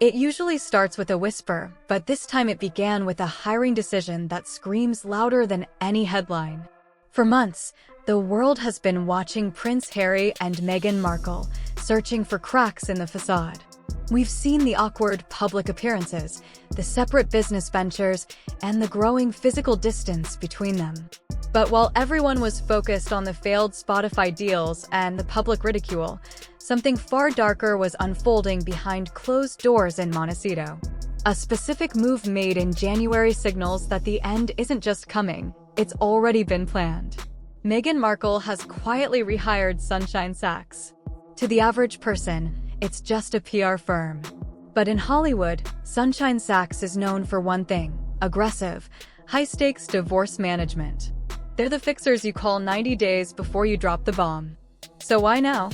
It usually starts with a whisper, but this time it began with a hiring decision that screams louder than any headline. For months, the world has been watching Prince Harry and Meghan Markle, searching for cracks in the facade. We've seen the awkward public appearances, the separate business ventures, and the growing physical distance between them. But while everyone was focused on the failed Spotify deals and the public ridicule, something far darker was unfolding behind closed doors in Montecito. A specific move made in January signals that the end isn't just coming, it's already been planned. Meghan Markle has quietly rehired Sunshine Sachs. To the average person, it's just a PR firm. But in Hollywood, Sunshine Sachs is known for one thing: aggressive, high-stakes divorce management. They're the fixers you call 90 days before you drop the bomb. So why now?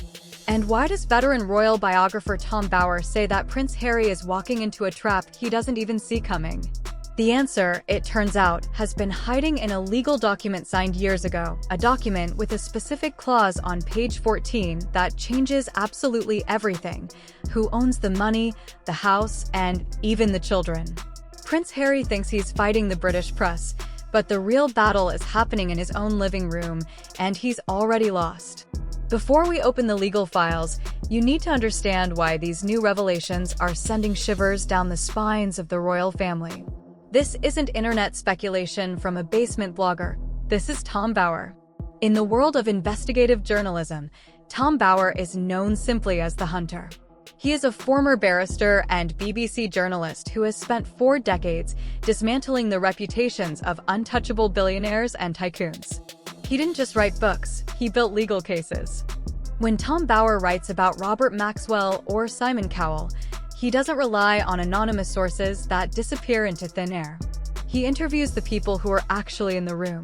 And why does veteran royal biographer Tom Bower say that Prince Harry is walking into a trap he doesn't even see coming? The answer, it turns out, has been hiding in a legal document signed years ago, a document with a specific clause on page 14 that changes absolutely everything: who owns the money, the house, and even the children. Prince Harry thinks he's fighting the British press, but the real battle is happening in his own living room, and he's already lost. Before we open the legal files, you need to understand why these new revelations are sending shivers down the spines of the royal family. This isn't internet speculation from a basement blogger. This is Tom Bower. In the world of investigative journalism, Tom Bower is known simply as the Hunter. He is a former barrister and BBC journalist who has spent 4 decades dismantling the reputations of untouchable billionaires and tycoons. He didn't just write books, he built legal cases. When Tom Bower writes about Robert Maxwell or Simon Cowell, he doesn't rely on anonymous sources that disappear into thin air. He interviews the people who are actually in the room: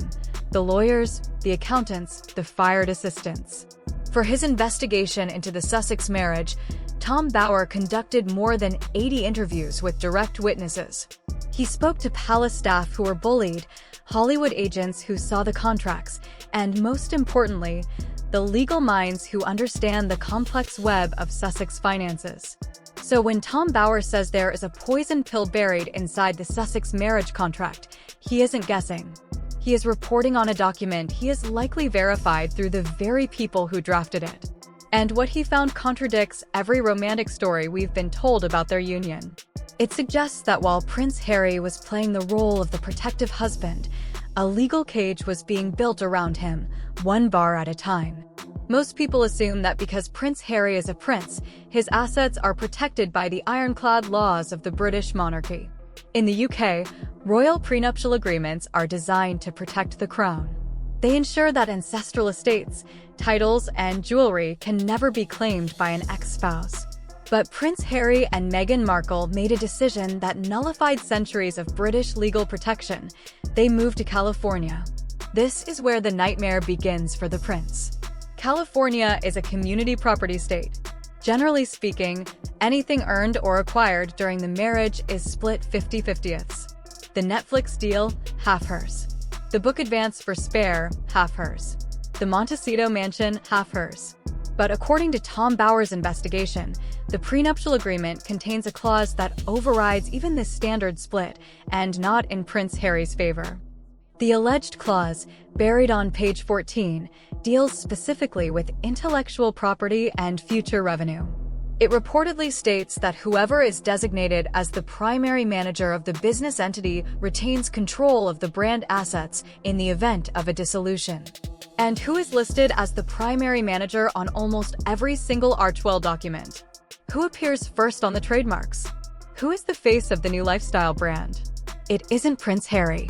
the lawyers, the accountants, the fired assistants. For his investigation into the Sussex marriage, Tom Bower conducted more than 80 interviews with direct witnesses. He spoke to palace staff who were bullied, Hollywood agents who saw the contracts, and most importantly, the legal minds who understand the complex web of Sussex finances. So when Tom Bower says there is a poison pill buried inside the Sussex marriage contract, he isn't guessing. He is reporting on a document he has likely verified through the very people who drafted it. And what he found contradicts every romantic story we've been told about their union. It suggests that while Prince Harry was playing the role of the protective husband, a legal cage was being built around him, one bar at a time. Most people assume that because Prince Harry is a prince, his assets are protected by the ironclad laws of the British monarchy. In the UK, royal prenuptial agreements are designed to protect the crown. They ensure that ancestral estates, titles, and jewelry can never be claimed by an ex-spouse. But Prince Harry and Meghan Markle made a decision that nullified centuries of British legal protection. They moved to California. This is where the nightmare begins for the prince. California is a community property state. Generally speaking, anything earned or acquired during the marriage is split 50-50ths. The Netflix deal, half hers. The book advance for Spare, half hers. The Montecito mansion, half hers. But according to Tom Bower's investigation, the prenuptial agreement contains a clause that overrides even this standard split, and not in Prince Harry's favor. The alleged clause, buried on page 14, deals specifically with intellectual property and future revenue. It reportedly states that whoever is designated as the primary manager of the business entity retains control of the brand assets in the event of a dissolution. And who is listed as the primary manager on almost every single Archwell document? Who appears first on the trademarks? Who is the face of the new lifestyle brand? It isn't Prince Harry.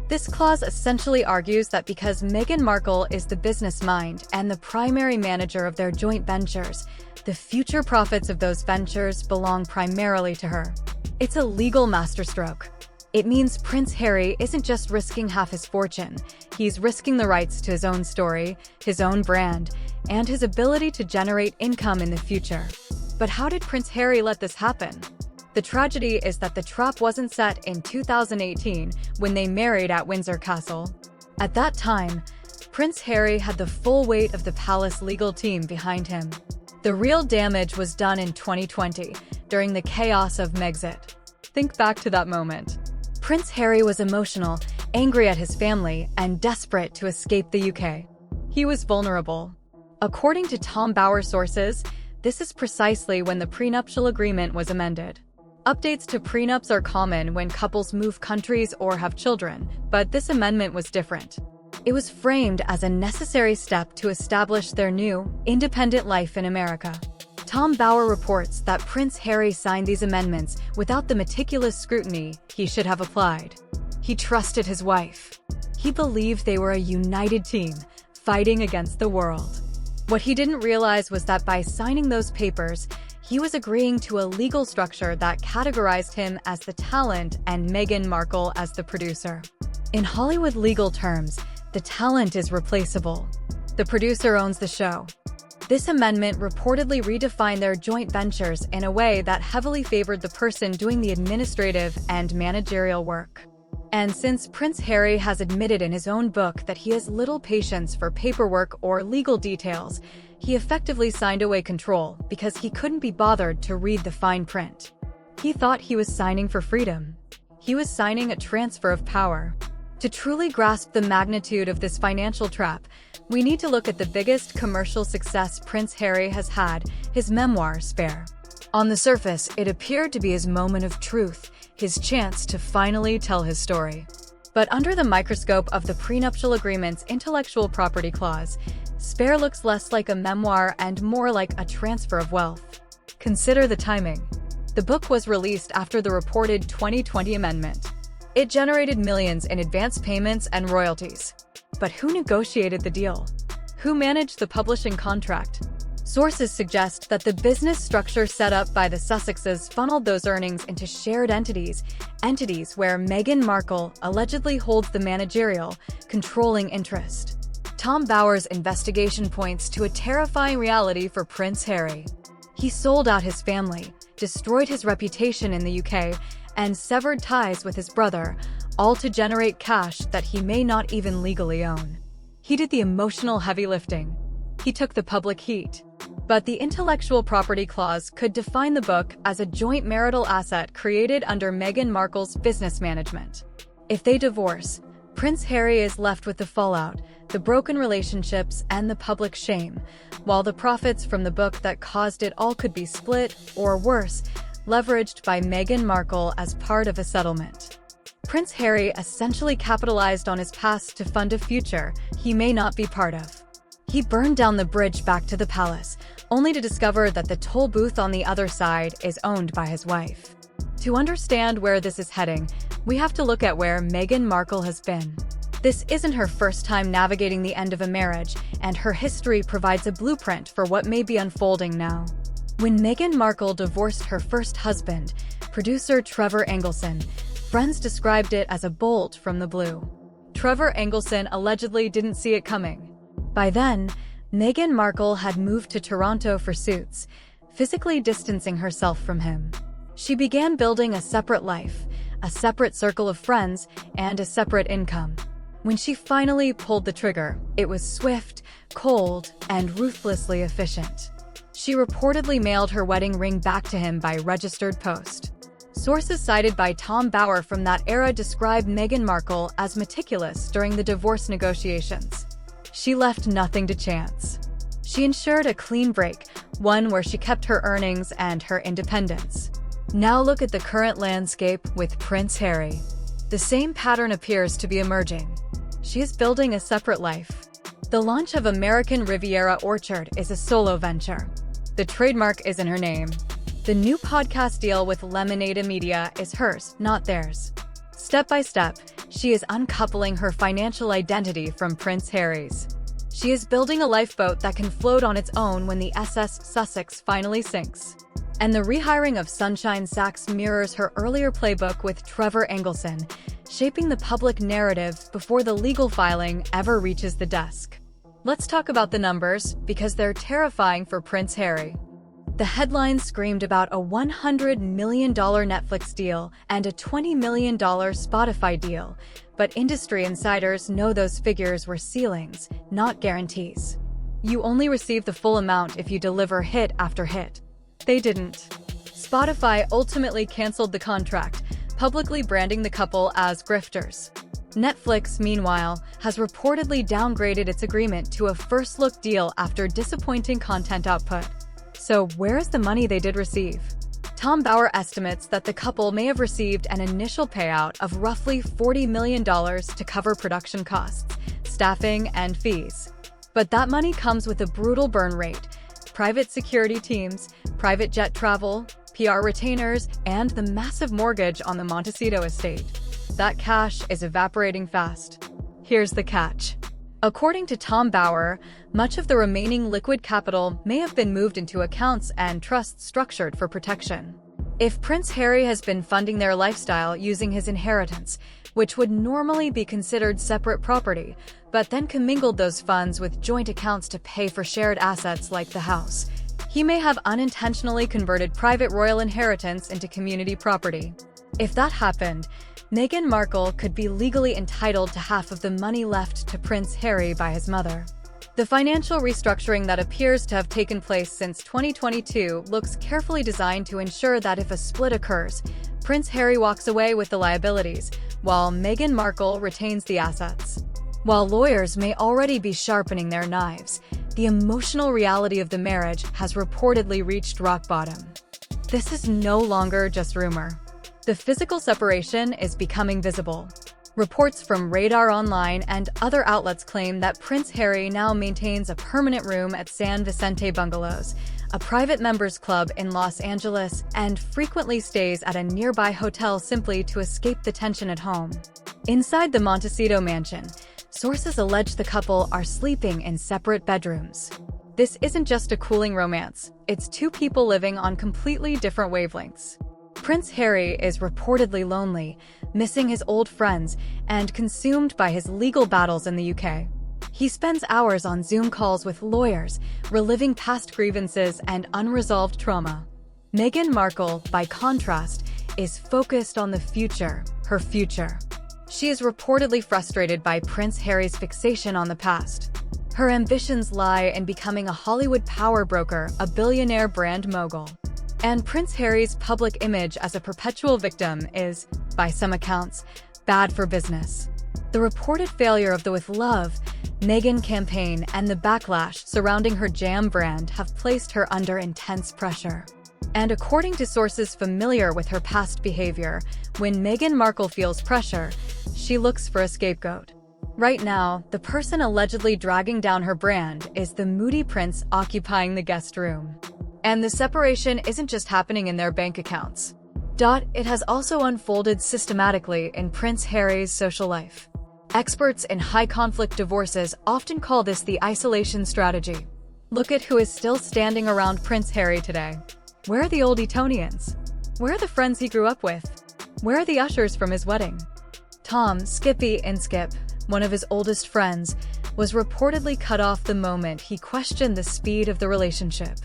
This clause essentially argues that because Meghan Markle is the business mind and the primary manager of their joint ventures, the future profits of those ventures belong primarily to her. It's a legal masterstroke. It means Prince Harry isn't just risking half his fortune, he's risking the rights to his own story, his own brand, and his ability to generate income in the future. But how did Prince Harry let this happen? The tragedy is that the trap wasn't set in 2018 when they married at Windsor Castle. At that time, Prince Harry had the full weight of the palace legal team behind him. The real damage was done in 2020, during the chaos of Megxit. Think back to that moment. Prince Harry was emotional, angry at his family, and desperate to escape the UK. He was vulnerable. According to Tom Bower sources, this is precisely when the prenuptial agreement was amended. Updates to prenups are common when couples move countries or have children, but this amendment was different. It was framed as a necessary step to establish their new, independent life in America. Tom Bower reports that Prince Harry signed these amendments without the meticulous scrutiny he should have applied. He trusted his wife. He believed they were a united team, fighting against the world. What he didn't realize was that by signing those papers, he was agreeing to a legal structure that categorized him as the talent and Meghan Markle as the producer. In Hollywood legal terms, the talent is replaceable. The producer owns the show. This amendment reportedly redefined their joint ventures in a way that heavily favored the person doing the administrative and managerial work. And since Prince Harry has admitted in his own book that he has little patience for paperwork or legal details, he effectively signed away control because he couldn't be bothered to read the fine print. He thought he was signing for freedom. He was signing a transfer of power. To truly grasp the magnitude of this financial trap, we need to look at the biggest commercial success Prince Harry has had, his memoir, Spare. On the surface, it appeared to be his moment of truth, his chance to finally tell his story. But under the microscope of the prenuptial agreement's intellectual property clause, Spare looks less like a memoir and more like a transfer of wealth. Consider the timing. The book was released after the reported 2020 amendment. It generated millions in advance payments and royalties. But who negotiated the deal? Who managed the publishing contract? Sources suggest that the business structure set up by the Sussexes funneled those earnings into shared entities where Meghan Markle allegedly holds the managerial, controlling interest. Tom Bower's investigation points to a terrifying reality for Prince Harry. He sold out his family, destroyed his reputation in the UK, and severed ties with his brother, all to generate cash that he may not even legally own. He did the emotional heavy lifting. He took the public heat. But the intellectual property clause could define the book as a joint marital asset created under Meghan Markle's business management. If they divorce, Prince Harry is left with the fallout, the broken relationships, and the public shame, while the profits from the book that caused it all could be split, or worse, leveraged by Meghan Markle as part of a settlement. Prince Harry essentially capitalized on his past to fund a future he may not be part of. He burned down the bridge back to the palace, only to discover that the toll booth on the other side is owned by his wife. To understand where this is heading, we have to look at where Meghan Markle has been. This isn't her first time navigating the end of a marriage, and her history provides a blueprint for what may be unfolding now. When Meghan Markle divorced her first husband, producer Trevor Engleson, friends described it as a bolt from the blue. Trevor Engleson allegedly didn't see it coming. By then, Meghan Markle had moved to Toronto for Suits, physically distancing herself from him. She began building a separate life, a separate circle of friends, and a separate income. When she finally pulled the trigger, it was swift, cold, and ruthlessly efficient. She reportedly mailed her wedding ring back to him by registered post. Sources cited by Tom Bower from that era describe Meghan Markle as meticulous during the divorce negotiations. She left nothing to chance. She ensured a clean break, one where she kept her earnings and her independence. Now look at the current landscape with Prince Harry. The same pattern appears to be emerging. She is building a separate life. The launch of American Riviera Orchard is a solo venture. The trademark is in her name. The new podcast deal with Lemonade Media is hers, not theirs. Step by step, she is uncoupling her financial identity from Prince Harry's. She is building a lifeboat that can float on its own when the SS Sussex finally sinks. And the rehiring of Sunshine Sachs mirrors her earlier playbook with Trevor Engleson, shaping the public narrative before the legal filing ever reaches the desk. Let's talk about the numbers, because they're terrifying for Prince Harry. The headlines screamed about a $100 million Netflix deal and a $20 million Spotify deal, but industry insiders know those figures were ceilings, not guarantees. You only receive the full amount if you deliver hit after hit. They didn't. Spotify ultimately canceled the contract, publicly branding the couple as grifters. Netflix, meanwhile, has reportedly downgraded its agreement to a first-look deal after disappointing content output. So where is the money they did receive? Tom Bauer estimates that the couple may have received an initial payout of roughly $40 million to cover production costs, staffing, and fees. But that money comes with a brutal burn rate: private security teams, private jet travel, PR retainers, and the massive mortgage on the Montecito estate. That cash is evaporating fast. Here's the catch. According to Tom Bauer, much of the remaining liquid capital may have been moved into accounts and trusts structured for protection. If Prince Harry has been funding their lifestyle using his inheritance, which would normally be considered separate property, but then commingled those funds with joint accounts to pay for shared assets like the house, he may have unintentionally converted private royal inheritance into community property. If that happened, Meghan Markle could be legally entitled to half of the money left to Prince Harry by his mother. The financial restructuring that appears to have taken place since 2022 looks carefully designed to ensure that if a split occurs, Prince Harry walks away with the liabilities, while Meghan Markle retains the assets. While lawyers may already be sharpening their knives, the emotional reality of the marriage has reportedly reached rock bottom. This is no longer just rumor. The physical separation is becoming visible. Reports from Radar Online and other outlets claim that Prince Harry now maintains a permanent room at San Vicente Bungalows, a private members club in Los Angeles, and frequently stays at a nearby hotel simply to escape the tension at home. Inside the Montecito mansion, sources allege the couple are sleeping in separate bedrooms. This isn't just a cooling romance, it's two people living on completely different wavelengths. Prince Harry is reportedly lonely, missing his old friends, and consumed by his legal battles in the UK. He spends hours on Zoom calls with lawyers, reliving past grievances and unresolved trauma. Meghan Markle, by contrast, is focused on the future, her future. She is reportedly frustrated by Prince Harry's fixation on the past. Her ambitions lie in becoming a Hollywood power broker, a billionaire brand mogul. And Prince Harry's public image as a perpetual victim is, by some accounts, bad for business. The reported failure of the With Love, Meghan campaign and the backlash surrounding her jam brand have placed her under intense pressure. And according to sources familiar with her past behavior, when Meghan Markle feels pressure, she looks for a scapegoat. Right now, the person allegedly dragging down her brand is the moody prince occupying the guest room. And the separation isn't just happening in their bank accounts. It has also unfolded systematically in Prince Harry's social life. Experts in high-conflict divorces often call this the isolation strategy. Look at who is still standing around Prince Harry today. Where are the old Etonians? Where are the friends he grew up with? Where are the ushers from his wedding? Tom Skippy Inskip, one of his oldest friends, was reportedly cut off the moment he questioned the speed of the relationship.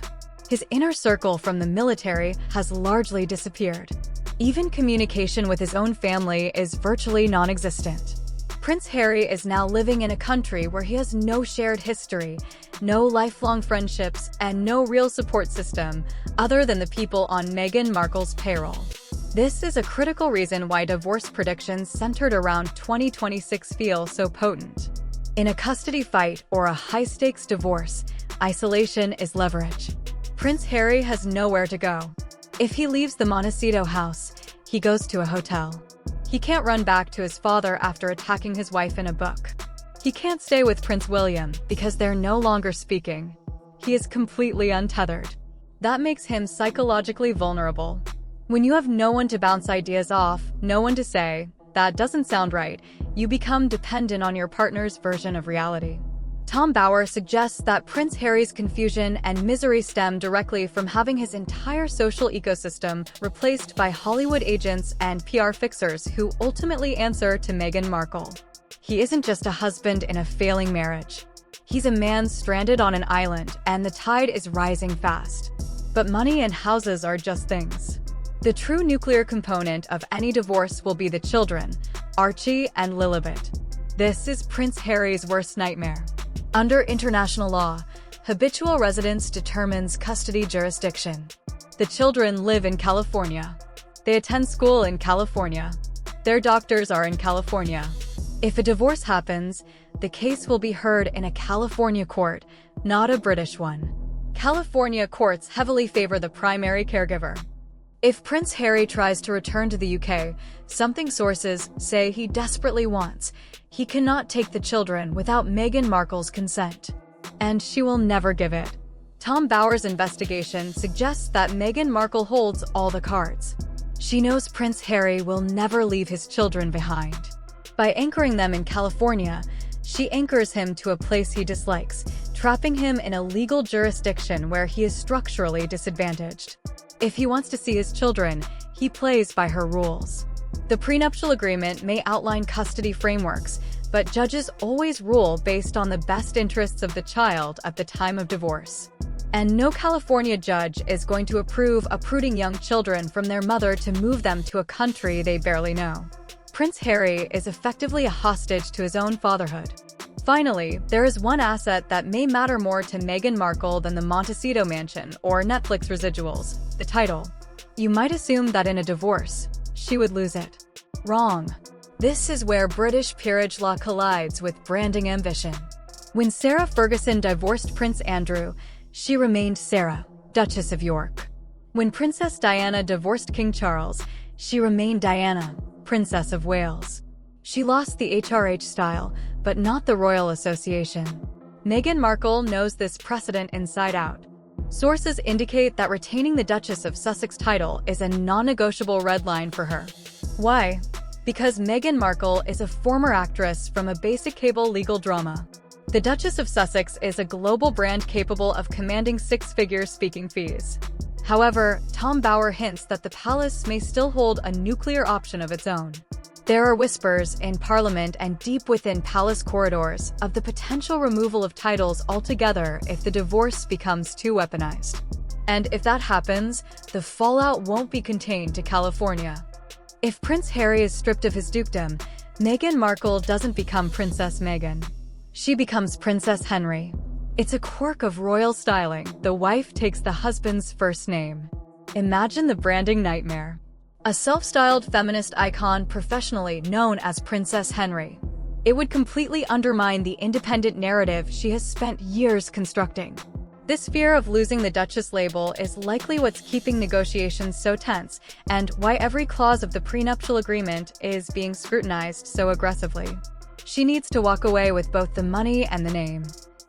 His inner circle from the military has largely disappeared. Even communication with his own family is virtually non-existent. Prince Harry is now living in a country where he has no shared history, no lifelong friendships, and no real support system other than the people on Meghan Markle's payroll. This is a critical reason why divorce predictions centered around 2026 feel so potent. In a custody fight or a high-stakes divorce, isolation is leverage. Prince Harry has nowhere to go. If he leaves the Montecito house, he goes to a hotel. He can't run back to his father after attacking his wife in a book. He can't stay with Prince William because they're no longer speaking. He is completely untethered. That makes him psychologically vulnerable. When you have no one to bounce ideas off, no one to say, "That doesn't sound right," you become dependent on your partner's version of reality. Tom Bauer suggests that Prince Harry's confusion and misery stem directly from having his entire social ecosystem replaced by Hollywood agents and PR fixers who ultimately answer to Meghan Markle. He isn't just a husband in a failing marriage. He's a man stranded on an island, and the tide is rising fast. But money and houses are just things. The true nuclear component of any divorce will be the children, Archie and Lilibet. This is Prince Harry's worst nightmare. Under international law, habitual residence determines custody jurisdiction. The children live in California. They attend school in California. Their doctors are in California. If a divorce happens, the case will be heard in a California court, not a British one. California courts heavily favor the primary caregiver. If Prince Harry tries to return to the UK, something sources say he desperately wants, he cannot take the children without Meghan Markle's consent. And she will never give it. Tom Bower's investigation suggests that Meghan Markle holds all the cards. She knows Prince Harry will never leave his children behind. By anchoring them in California, she anchors him to a place he dislikes, trapping him in a legal jurisdiction where he is structurally disadvantaged. If he wants to see his children, he plays by her rules. The prenuptial agreement may outline custody frameworks, but judges always rule based on the best interests of the child at the time of divorce. And no California judge is going to approve uprooting young children from their mother to move them to a country they barely know. Prince Harry is effectively a hostage to his own fatherhood. Finally, there is one asset that may matter more to Meghan Markle than the Montecito mansion or Netflix residuals: the title. You might assume that in a divorce, she would lose it. Wrong. This is where British peerage law collides with branding ambition. When Sarah Ferguson divorced Prince Andrew, she remained Sarah, Duchess of York. When Princess Diana divorced King Charles, she remained Diana, Princess of Wales. She lost the HRH style, but not the Royal Association. Meghan Markle knows this precedent inside out. Sources indicate that retaining the Duchess of Sussex title is a non-negotiable red line for her. Why? Because Meghan Markle is a former actress from a basic cable legal drama. The Duchess of Sussex is a global brand capable of commanding six-figure speaking fees. However, Tom Bower hints that the palace may still hold a nuclear option of its own. There are whispers in Parliament and deep within palace corridors of the potential removal of titles altogether if the divorce becomes too weaponized. And if that happens, the fallout won't be contained to California. If Prince Harry is stripped of his dukedom, Meghan Markle doesn't become Princess Meghan. She becomes Princess Henry. It's a quirk of royal styling. The wife takes the husband's first name. Imagine the branding nightmare. A self-styled feminist icon professionally known as Princess Henry. It would completely undermine the independent narrative she has spent years constructing. This fear of losing the Duchess label is likely what's keeping negotiations so tense, and why every clause of the prenuptial agreement is being scrutinized so aggressively. She needs to walk away with both the money and the name.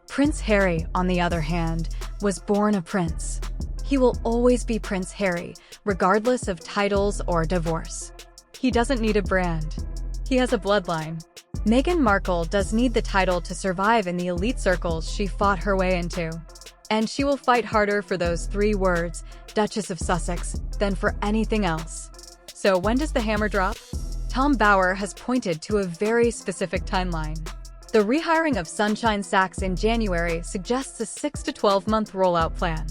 Prince Harry, on the other hand, was born a prince. He will always be Prince Harry, regardless of titles or divorce. He doesn't need a brand. He has a bloodline. Meghan Markle does need the title to survive in the elite circles she fought her way into. And she will fight harder for those 3 words, Duchess of Sussex, than for anything else. So when does the hammer drop? Tom Bower has pointed to a very specific timeline. The rehiring of Sunshine Sachs in January suggests a 6 to 12-month rollout plan.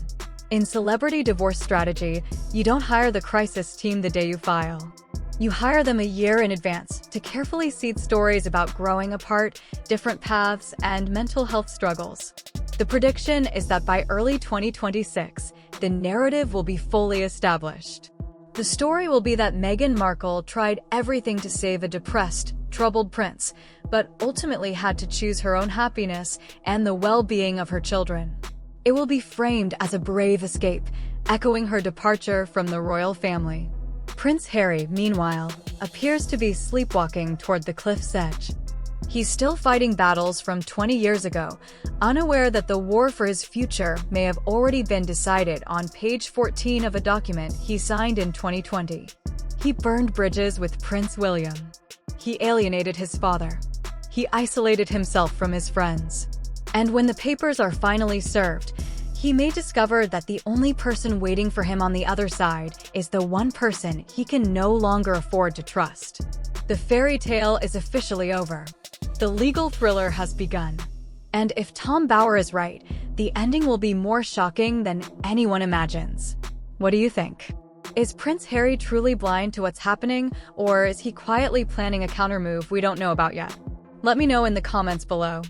In celebrity divorce strategy, you don't hire the crisis team the day you file. You hire them a year in advance to carefully seed stories about growing apart, different paths, and mental health struggles. The prediction is that by early 2026, the narrative will be fully established. The story will be that Meghan Markle tried everything to save a depressed, troubled prince, but ultimately had to choose her own happiness and the well-being of her children. It will be framed as a brave escape, echoing her departure from the royal family. Prince Harry, meanwhile, appears to be sleepwalking toward the cliff's edge. He's still fighting battles from 20 years ago, unaware that the war for his future may have already been decided on page 14 of a document he signed in 2020. He burned bridges with Prince William. He alienated his father. He isolated himself from his friends. And when the papers are finally served, he may discover that the only person waiting for him on the other side is the one person he can no longer afford to trust. The fairy tale is officially over. The legal thriller has begun. And if Tom Bower is right, the ending will be more shocking than anyone imagines. What do you think? Is Prince Harry truly blind to what's happening, or is he quietly planning a countermove we don't know about yet? Let me know in the comments below.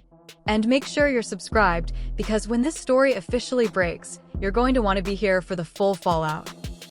And make sure you're subscribed, because when this story officially breaks, you're going to want to be here for the full fallout.